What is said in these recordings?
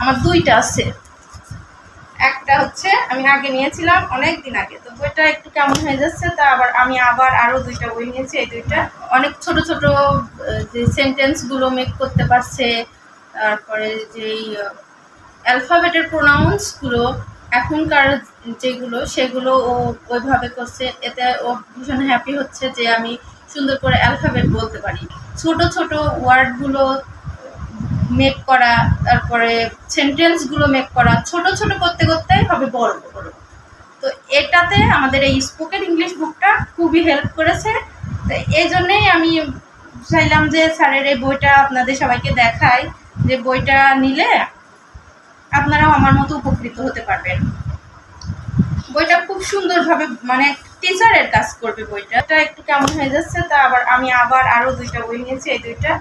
আমার দুইটা আছে। একটা হচ্ছে আমি আগে নিয়েছিলাম অনেক দিন আগে, তো বইটা একটু কেমন হয়ে যাচ্ছে, তা আমি আবার আরও দুইটা বই নিয়েছি। এই দুইটা অনেক ছোট ছোট যে সেন্টেন্সগুলো মেক করতে পারছে, তারপরে যেই অ্যালফাবেটের প্রোনাউন্সগুলো এখনকার যেগুলো সেগুলো ও ওইভাবে করছে। এতে ও ভীষণ হ্যাপি হচ্ছে যে আমি সুন্দর করে অ্যালফাবেট বলতে পারি। ছোট ছোট ওয়ার্ডগুলো মেক করা, তারপরে সেন্টেন্সগুলো মেক করা, ছোট ছোট করতে করতেই হবে বড় বড়। তো এটাতে আমাদের এই স্পোকেন ইংলিশ বুকটা খুবই হেল্প করেছে। তো এই জন্যেই আমি চাইলাম যে স্যারের এই বইটা আপনাদের সবাইকে দেখাই, যে বইটা নিলে আপনারাও আমার মতো উপকৃত হতে পারবেন। বইটা খুব সুন্দরভাবে মানে টিচারের কাজ করবে বইটা। এটা একটু কেমন হয়ে যাচ্ছে, তা আমি আবার আরও দুইটা বই নিয়েছি। এই দুইটা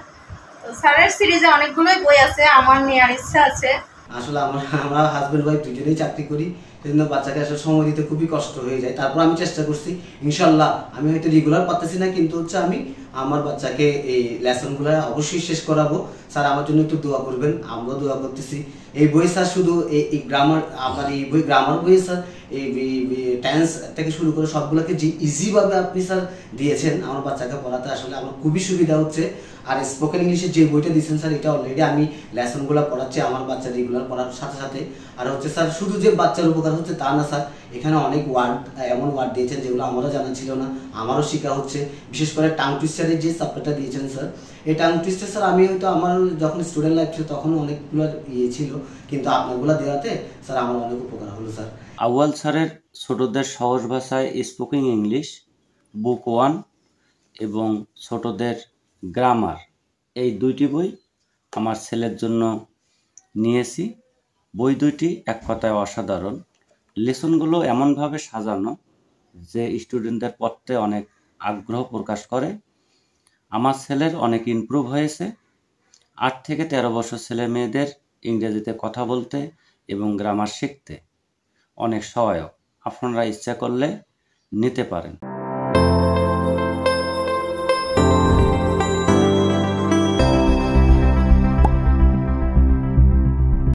স্যারের সিরিজে অনেকগুলোই বই আছে, আমার নেওয়ার ইচ্ছা আছে। আসলে আমরা হাজব্যান্ড ওয়াইফ দুজনেই চাকরি করি, সেজন্য বাচ্চাকে আসলে সময় দিতে খুবই কষ্ট হয়ে যায়। তারপর আমি চেষ্টা করছি, ইনশাল্লাহ আমি হয়তো রেগুলার পারতেছি না, কিন্তু হচ্ছে আমি আমার বাচ্চাকে এই লেসনগুলো অবশ্যই শেষ করাবো। স্যার আমার জন্য একটু দোয়া করবেন, আমরাও দোয়া করতেছি। এই বই স্যার শুধু এই গ্রামার, আপনার এই বই গ্রামার বই স্যার, এই টেন্স থেকে শুরু করে সবগুলোকে যে ইজিভাবে আপনি স্যার দিয়েছেন আমার বাচ্চাকে পড়াতে, আসলে আমার খুবই সুবিধা হচ্ছে। আর স্পোকেন ইংলিশের যে বইটা দিয়েছেন স্যার, এটা অলরেডি আমি লেসনগুলো পড়াচ্ছি আমার বাচ্চা রেগুলার পড়ার সাথে সাথে। আর হচ্ছে স্যার শুধু যে বাচ্চার উপকার হচ্ছে তা না স্যার, এখানে অনেক ওয়ার্ড, এমন ওয়ার্ড দিয়েছেন যেগুলো আমারও জানা ছিল না, আমারও শেখা হচ্ছে। বিশেষ করে টাং টুইস্টারের যে চ্যাপ্টারটা দিয়েছেন স্যার, এই টাং টুইস্টার স্যার আমি হয়তো আমার যখন স্টুডেন্ট লাইফ ছিল তখন অনেকগুলো ছিল, কিন্তু আপনারগুলো দেওয়াতে স্যার আমার অনেক উপকার হলো স্যার। আউয়াল স্যারের ছোটদের সহজ ভাষায় স্পোকেন ইংলিশ বুক 1 এবং ছোটদের গ্রামার, এই দুইটি বই আমার ছেলের জন্য নিয়েছি। বই দুইটি এক কথায় অসাধারণ। লেসনগুলো এমনভাবে সাজানো যে স্টুডেন্টদের পড়তে অনেক আগ্রহ প্রকাশ করে। আমার ছেলের অনেক ইমপ্রুভ হয়েছে। 8 থেকে 13 বছর ছেলে মেয়েদের ইংরেজিতে কথা বলতে এবং গ্রামার শিখতে অনেক সহায়ক। আপনারা ইচ্ছা করলে নিতে পারেন।